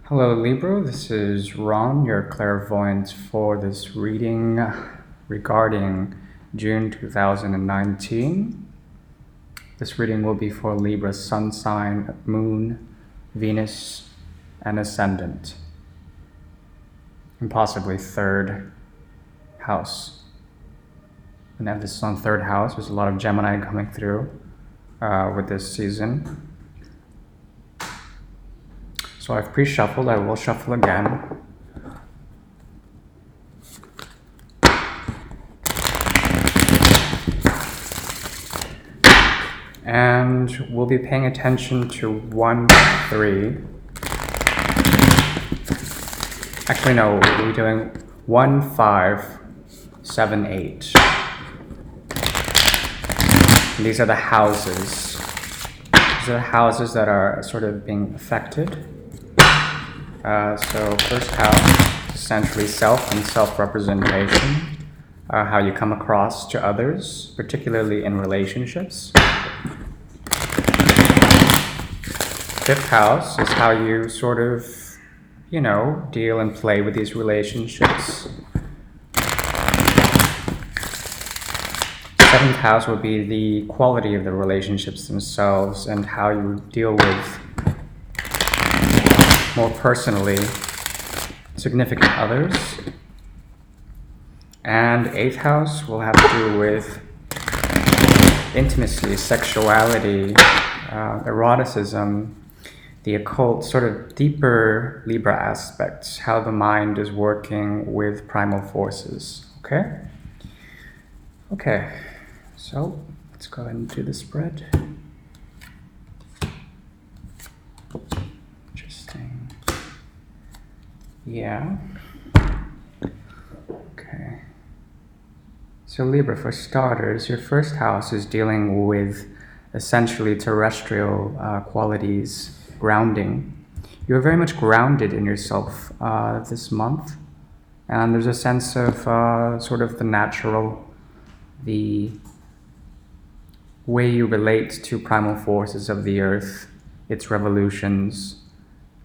Hello Libra, this is Ron, your clairvoyant for this reading regarding June 2019. This reading will be for Libra sun sign, moon, Venus, and ascendant, and possibly third house. An emphasis on third house. There's a lot of Gemini coming through with this season. So I've pre-shuffled, I will shuffle again. And we'll be paying attention to 1, 3. Actually, no, we'll be doing 1, 5, 7, 8. And these are the houses. These are the houses that are sort of being affected. So first house, essentially self and self-representation, how you come across to others, particularly in relationships. Fifth house is how you sort of, deal and play with these relationships. Seventh house would be the quality of the relationships themselves and how you deal with more personally significant others. And eighth house will have to do with intimacy, sexuality, eroticism, the occult, sort of deeper Libra aspects, how the mind is working with primal forces. Okay, so let's go ahead and do the spread. Yeah. Okay. So Libra, for starters, your first house is dealing with essentially terrestrial qualities, grounding. You're very much grounded in yourself this month. And there's a sense of sort of the natural, the way you relate to primal forces of the earth, its revolutions,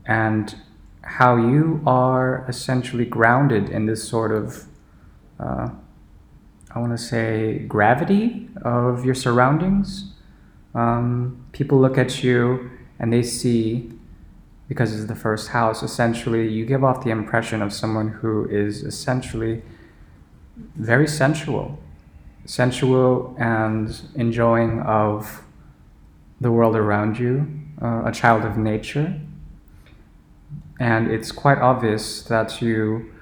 and how you are essentially grounded in this sort of, I want to say, gravity of your surroundings. People look at you and they see, because it's the first house, essentially you give off the impression of someone who is essentially very sensual and enjoying of the world around you, a child of nature. And it's quite obvious that you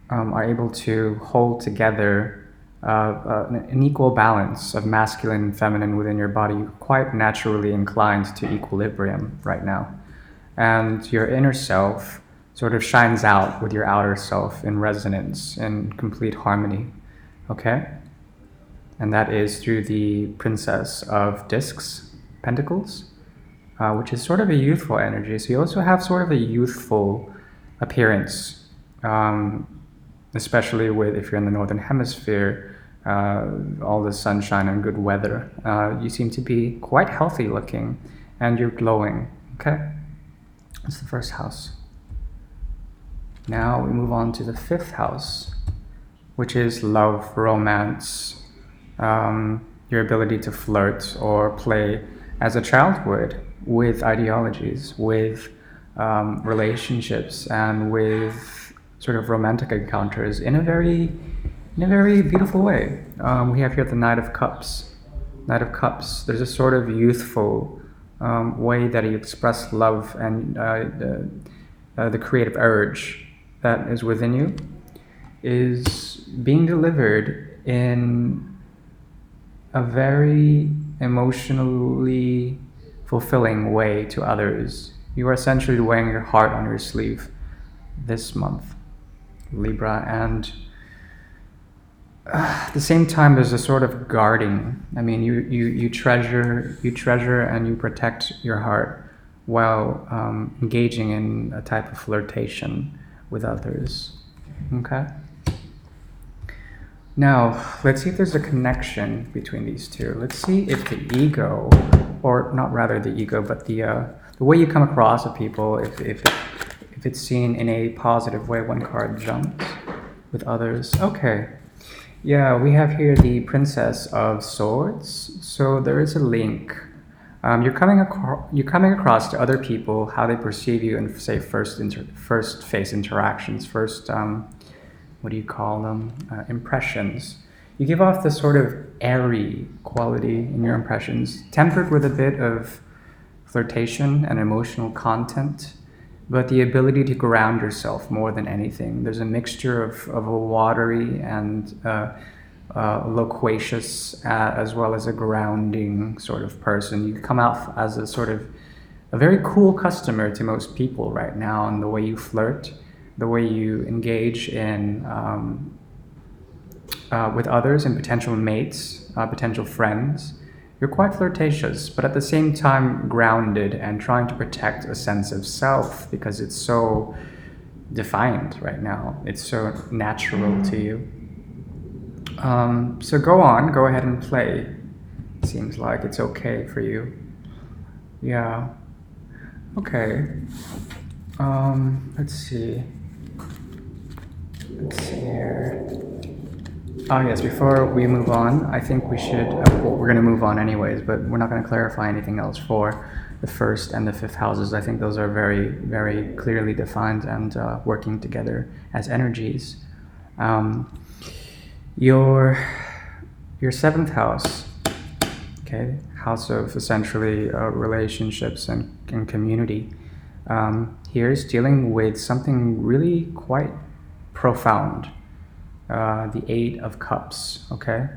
are able to hold together an equal balance of masculine and feminine within your body. You're quite naturally inclined to equilibrium right now. And your inner self sort of shines out with your outer self in resonance, in complete harmony. Okay? And that is through the Princess of Discs, Pentacles, which is sort of a youthful energy. So you also have sort of a youthful appearance, especially if you're in the Northern Hemisphere, all the sunshine and good weather. You seem to be quite healthy looking and you're glowing, okay? That's the first house. Now we move on to the fifth house, which is love, romance, your ability to flirt or play as a child would, with ideologies, with relationships, and with sort of romantic encounters in a very beautiful way. We have here the Knight of Cups. Knight of Cups. There's a sort of youthful way that you express love and the creative urge that is within you is being delivered in a very emotionally fulfilling way to others. You are essentially wearing your heart on your sleeve this month, Libra, and at the same time there's a sort of guarding. I mean, you treasure and you protect your heart while engaging in a type of flirtation with others. Okay? Now, let's see if there's a connection between these two. Let's see if the ego, or not rather the ego, but the way you come across to people, if if it's seen in a positive way, one card jumps. With others, okay. Yeah, we have here the Princess of Swords. So there is a link. You're coming across to other people how they perceive you in, say, first face interactions, first what do you call them? Impressions. You give off this sort of airy quality in your impressions, tempered with a bit of flirtation and emotional content, but the ability to ground yourself more than anything. There's a mixture of a watery and loquacious, as well as a grounding sort of person. You come out as a sort of a very cool customer to most people right now, and the way you flirt, the way you engage in with others and potential mates, potential friends. You're quite flirtatious, but at the same time grounded and trying to protect a sense of self because it's so defined right now. It's so natural to you. So go ahead and play. Seems like it's okay for you. Yeah. Okay. Let's see. Let's see here. Oh yes, before we move on, I think we should, well, we're going to move on anyways, but we're not going to clarify anything else for the first and the fifth houses. I think those are very, very clearly defined and working together as energies. Your seventh house, okay, house of essentially relationships and community, here is dealing with something really quite profound. The Eight of Cups, okay?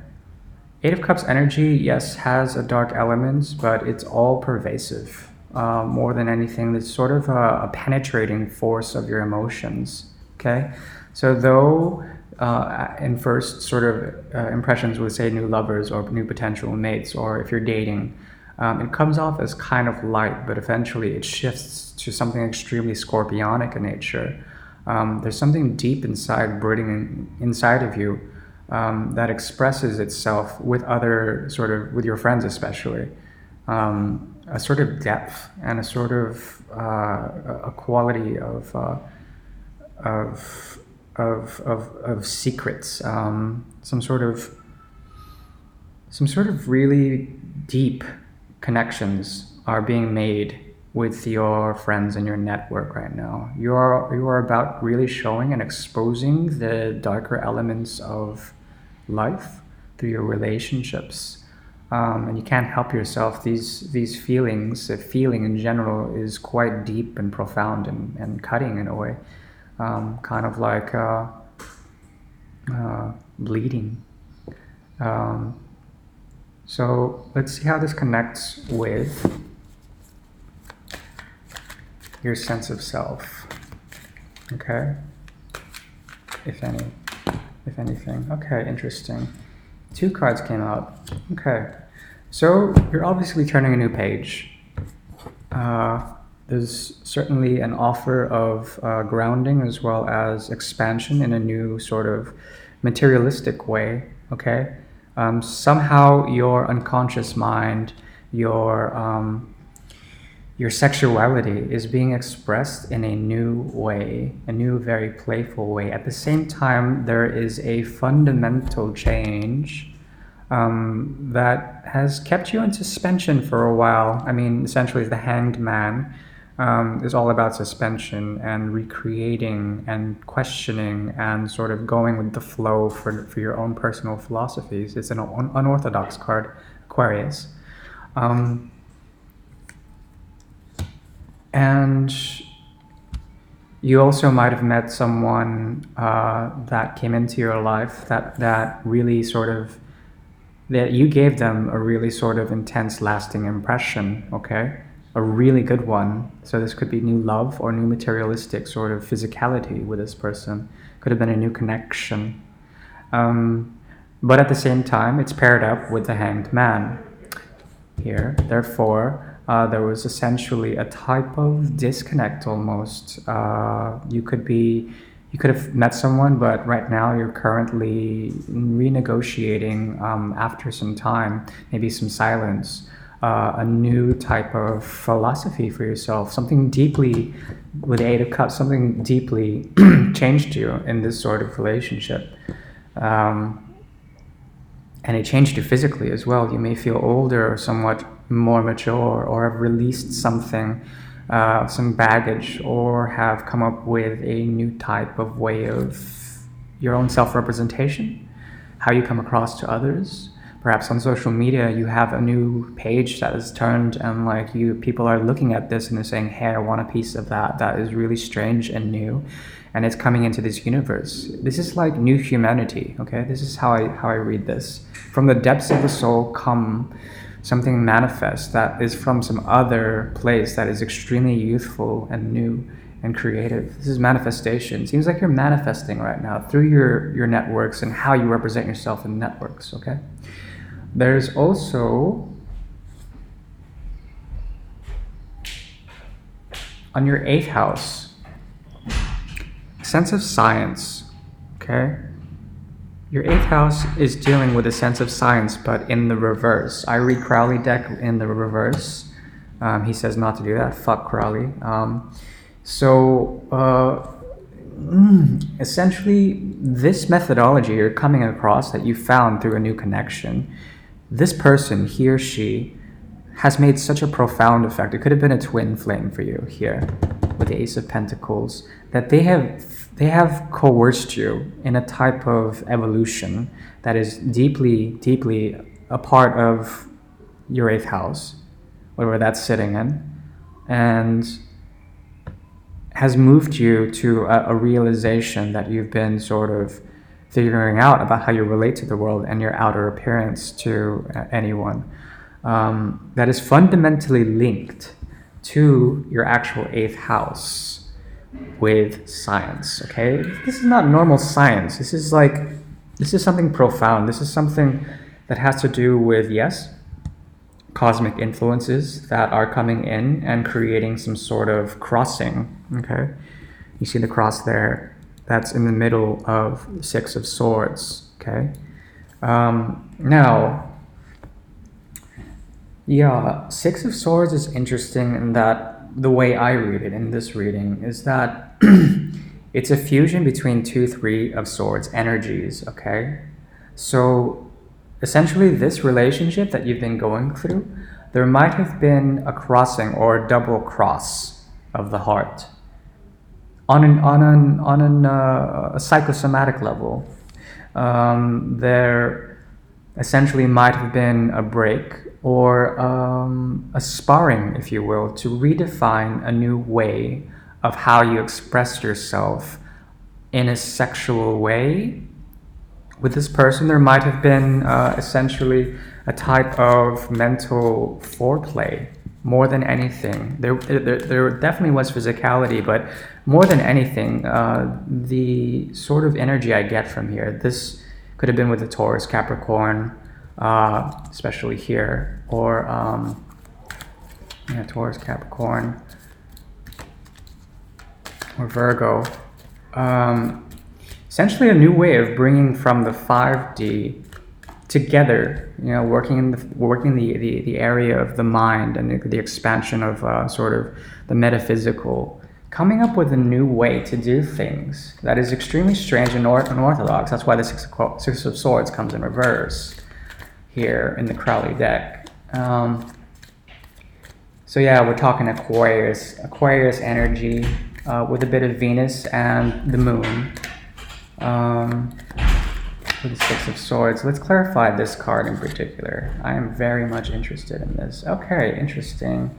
Eight of Cups energy, yes, has a dark element, but it's all pervasive. More than anything, it's sort of a penetrating force of your emotions, okay? So though in first sort of impressions would say new lovers or new potential mates, or if you're dating, it comes off as kind of light, but eventually it shifts to something extremely scorpionic in nature. There's something deep inside, brooding inside of you, that expresses itself with other with your friends especially, a sort of depth and a sort of a quality of secrets, some sort of really deep connections are being made with your friends and your network right now. You are about really showing and exposing the darker elements of life through your relationships. And you can't help yourself. These feelings, the feeling in general is quite deep and profound and cutting in a way. Kind of like bleeding. So let's see how this connects with your sense of self, okay? If anything. Okay, interesting. Two cards came out. Okay, so you're obviously turning a new page. There's certainly an offer of grounding as well as expansion in a new sort of materialistic way, okay? Somehow your unconscious mind, your sexuality is being expressed in a new way, a new, very playful way. At the same time, there is a fundamental change that has kept you in suspension for a while. I mean, essentially, the Hanged Man is all about suspension and recreating and questioning and sort of going with the flow for your own personal philosophies. It's an unorthodox card, Aquarius. And you also might have met someone that came into your life that really sort of, that you gave them a really sort of intense, lasting impression, okay? A really good one. So this could be new love or new materialistic sort of physicality with this person. Could have been a new connection. But at the same time, it's paired up with the Hanged Man here. Therefore, there was essentially a type of disconnect almost. You could have met someone, but right now you're currently renegotiating after some time, maybe some silence. a new type of philosophy for yourself, something deeply, with the Eight of Cups, something deeply changed you in this sort of relationship. And it changed you physically as well. You may feel older or somewhat more mature, or have released something, some baggage, or have come up with a new type of way of your own self-representation, how you come across to others. Perhaps on social media you have a new page that is turned, and like people are looking at this and they're saying, hey, I want a piece of that. That is really strange and new, and it's coming into this universe. This is like new humanity, okay? This is how I read this. From the depths of the soul come something manifest that is from some other place that is extremely youthful and new and creative. This is manifestation. It seems like you're manifesting right now through your networks and how you represent yourself in networks, okay? There's also, on your 8th house, sense of science, okay? Your 8th house is dealing with a sense of science, but in the reverse. I read Crowley deck in the reverse. He says not to do that. Fuck Crowley. Essentially, this methodology you're coming across that you found through a new connection, this person, he or she, has made such a profound effect. It could have been a twin flame for you here with the Ace of Pentacles, that they have coerced you in a type of evolution that is deeply, deeply a part of your 8th house, whatever that's sitting in, and has moved you to a realization that you've been sort of figuring out about how you relate to the world and your outer appearance to anyone. That is fundamentally linked to your actual 8th house with science, okay? This is not normal science. This is something profound. This is something that has to do with, yes, cosmic influences that are coming in and creating some sort of crossing, okay? You see the cross there? That's in the middle of the 6 of Swords, okay? Now, yeah, 6 of Swords is interesting in that the way I read it in this reading is that it's a fusion between 2, 3 of Swords energies, okay? So essentially this relationship that you've been going through, there might have been a crossing or a double cross of the heart on a psychosomatic level. There essentially might have been a break or a sparring, if you will, to redefine a new way of how you express yourself in a sexual way. With this person, there might have been essentially a type of mental foreplay more than anything. There definitely was physicality, but more than anything, the sort of energy I get from here, this could have been with the Taurus, Capricorn, especially here, or Taurus, Capricorn, or Virgo. Essentially a new way of bringing from the 5D together, working the area of the mind and the expansion of sort of the metaphysical, coming up with a new way to do things that is extremely strange and unorthodox. That's why the 6 of Swords comes in reverse here in the Crowley deck. So yeah, we're talking Aquarius energy with a bit of Venus and the Moon. With the 6 of Swords. Let's clarify this card in particular. I am very much interested in this. Okay, interesting.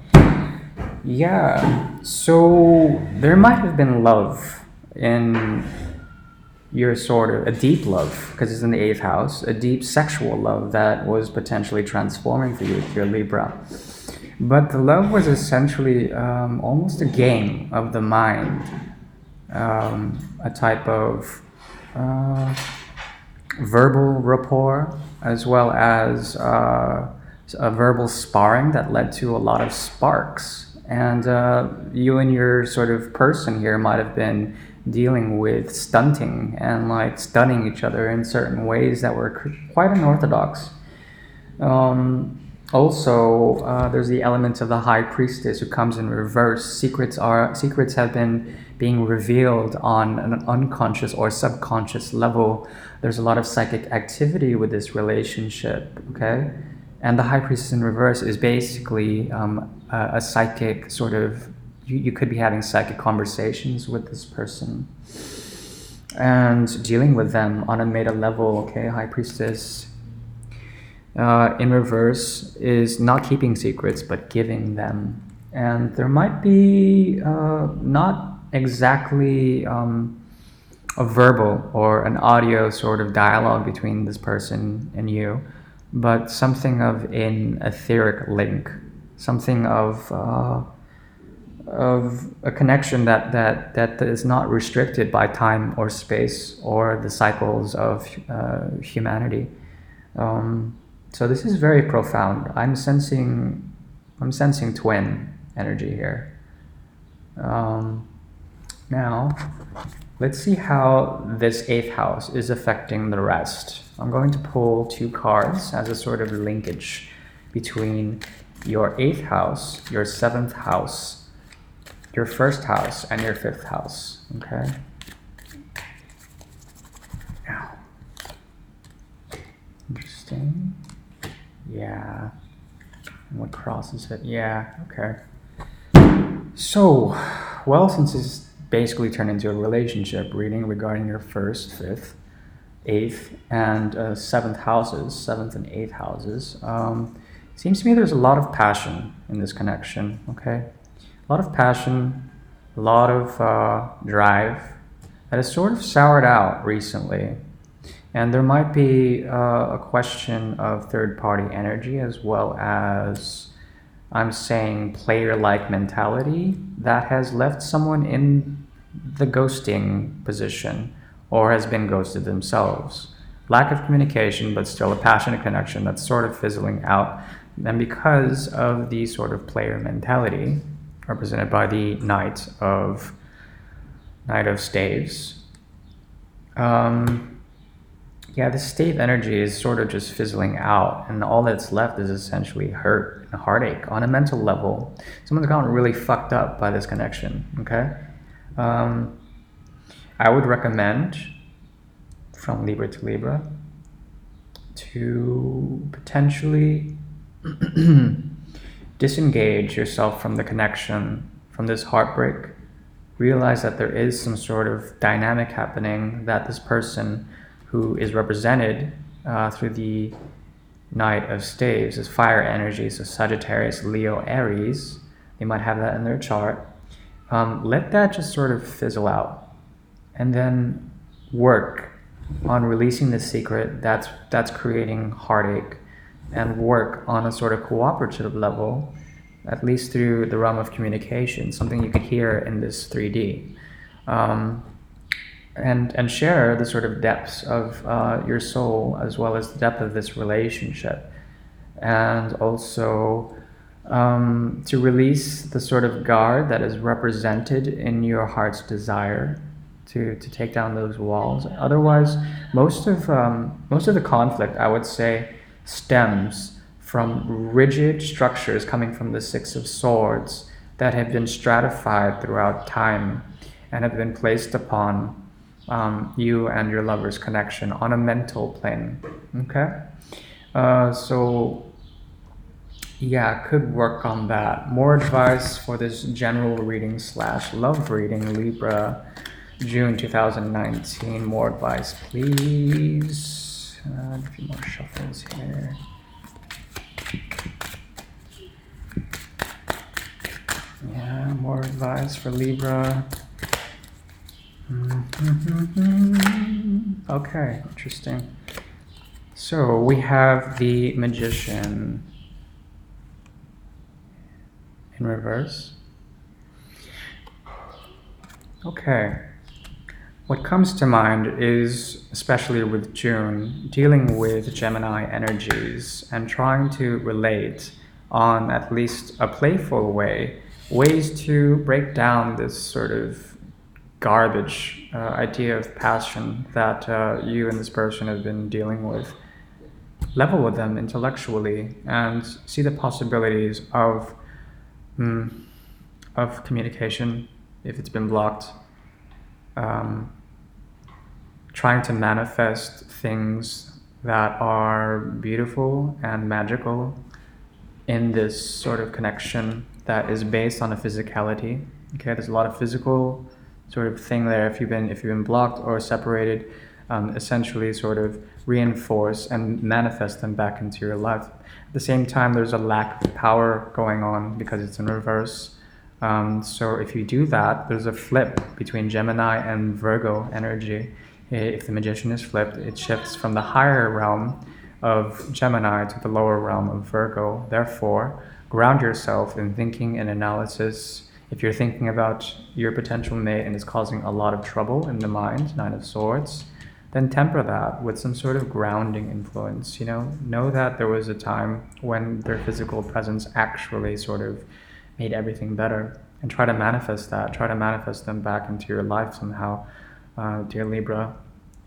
Yeah, so there might have been love in your sort of, a deep love, because it's in the 8th house, a deep sexual love that was potentially transforming for you if you're Libra. But the love was essentially almost a game of the mind, a type of verbal rapport, as well as a verbal sparring that led to a lot of sparks. And you and your sort of person here might have been dealing with stunting and like stunning each other in certain ways that were quite unorthodox. Also, there's the element of the High Priestess who comes in reverse. Secrets have been being revealed on an unconscious or subconscious level. There's a lot of psychic activity with this relationship, okay? And the High Priestess in reverse is basically a psychic sort of, you could be having psychic conversations with this person and dealing with them on a meta level, okay? High Priestess in reverse is not keeping secrets but giving them. And there might be not exactly a verbal or an audio sort of dialogue between this person and you, but something of an etheric link, something of a connection that is not restricted by time or space or the cycles of humanity. So this is very profound. I'm sensing twin energy here. Now, let's see how this 8th house is affecting the rest. I'm going to pull 2 cards as a sort of linkage between your 8th house, your 7th house, your 1st house, and your 5th house. Okay? Now, interesting. Yeah. And what crosses it? Yeah, okay. So, well, since it's basically turned into a relationship reading regarding your 1st, 5th, 8th, and 7th houses, 7th and 8th houses, seems to me there's a lot of passion in this connection, okay? A lot of passion, a lot of drive that has sort of soured out recently. And there might be a question of third-party energy as well as, I'm saying, player-like mentality that has left someone in the ghosting position or has been ghosted themselves. Lack of communication, but still a passionate connection that's sort of fizzling out. And because of the sort of player mentality represented by the Knight of Staves, yeah, the state energy is sort of just fizzling out, and all that's left is essentially hurt and heartache on a mental level. Someone's gotten really fucked up by this connection, okay? I would recommend, from Libra to Libra, to potentially disengage yourself from the connection, from this heartbreak. Realize that there is some sort of dynamic happening, that this person who is represented through the Knight of Staves is fire energy, so Sagittarius, Leo, Aries. They might have that in their chart. Let that just sort of fizzle out, and then work on releasing the secret that's creating heartache, and work on a sort of cooperative level, at least through the realm of communication, something you could hear in this 3D. And share the sort of depths of your soul as well as the depth of this relationship. And also to release the sort of guard that is represented in your heart's desire to take down those walls. Otherwise, most of the conflict, I would say, stems from rigid structures coming from the 6 of Swords that have been stratified throughout time and have been placed upon you and your lover's connection on a mental plane, okay? So, yeah, could work on that. More advice for this general reading / love reading, Libra, June 2019. More advice, please. A few more shuffles here. Yeah, more advice for Libra. Okay, interesting. So we have the Magician in reverse. Okay. What comes to mind is, especially with June, dealing with Gemini energies and trying to relate on at least a playful way, ways to break down this sort of garbage idea of passion that you and this person have been dealing with. level with them intellectually and see the possibilities mm, of communication if it's been blocked. Um, Trying to manifest things that are beautiful and magical in this sort of connection that is based on a physicality. Okay, there's a lot of physical sort of thing there. If you've been blocked or separated, essentially sort of reinforce and manifest them back into your life. At the same time, there's a lack of power going on because it's in reverse. So if you do that, there's a flip between Gemini and Virgo energy. If the magician is flipped, it shifts from the higher realm of Gemini to the lower realm of Virgo. Therefore, ground yourself in thinking and analysis. If you're thinking about your potential mate and it's causing a lot of trouble in the mind, Nine of Swords, then temper that with some sort of grounding influence. Know that there was a time when their physical presence actually sort of made everything better, and try to manifest that. Try to manifest them back into your life somehow, dear Libra,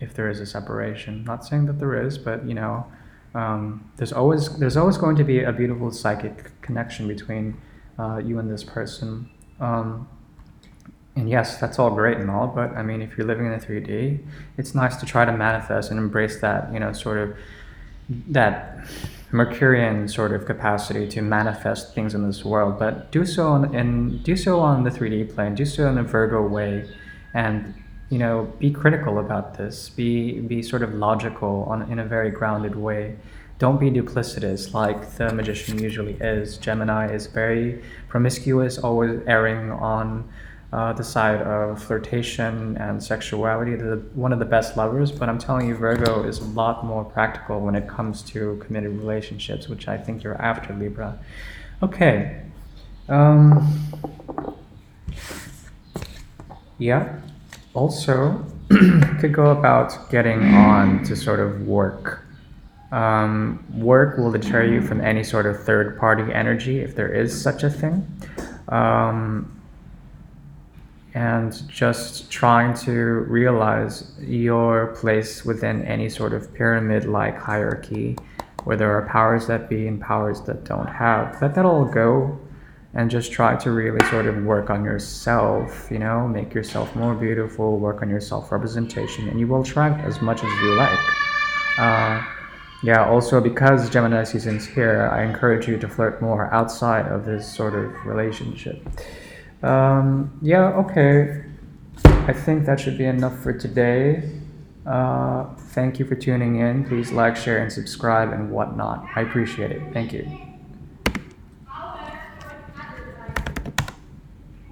if there is a separation. Not saying that there is, but there's always going to be a beautiful psychic connection between you and this person. And yes, that's all great and all, but I mean, if you're living in a 3D, it's nice to try to manifest and embrace that, sort of that Mercurian sort of capacity to manifest things in this world, but do so on the 3D plane, do so in a Virgo way, and be critical about this. Be sort of logical in a very grounded way. Don't be duplicitous like the magician usually is. Gemini is very promiscuous, always erring on the side of flirtation and sexuality. They're one of the best lovers, but I'm telling you, Virgo is a lot more practical when it comes to committed relationships, which I think you're after, Libra. Okay. Yeah. Also, could go about getting on to sort of work. Work will deter you from any sort of third-party energy, if there is such a thing. And just trying to realize your place within any sort of pyramid-like hierarchy, where there are powers that be and powers that don't have. Let that all go, and just try to really sort of work on yourself, make yourself more beautiful, work on your self-representation, and you will attract as much as you like. Yeah, also because Gemini season's here, I encourage you to flirt more outside of this sort of relationship. Yeah, okay. I think that should be enough for today. Thank you for tuning in. Please like, share, and subscribe and whatnot. I appreciate it. Thank you.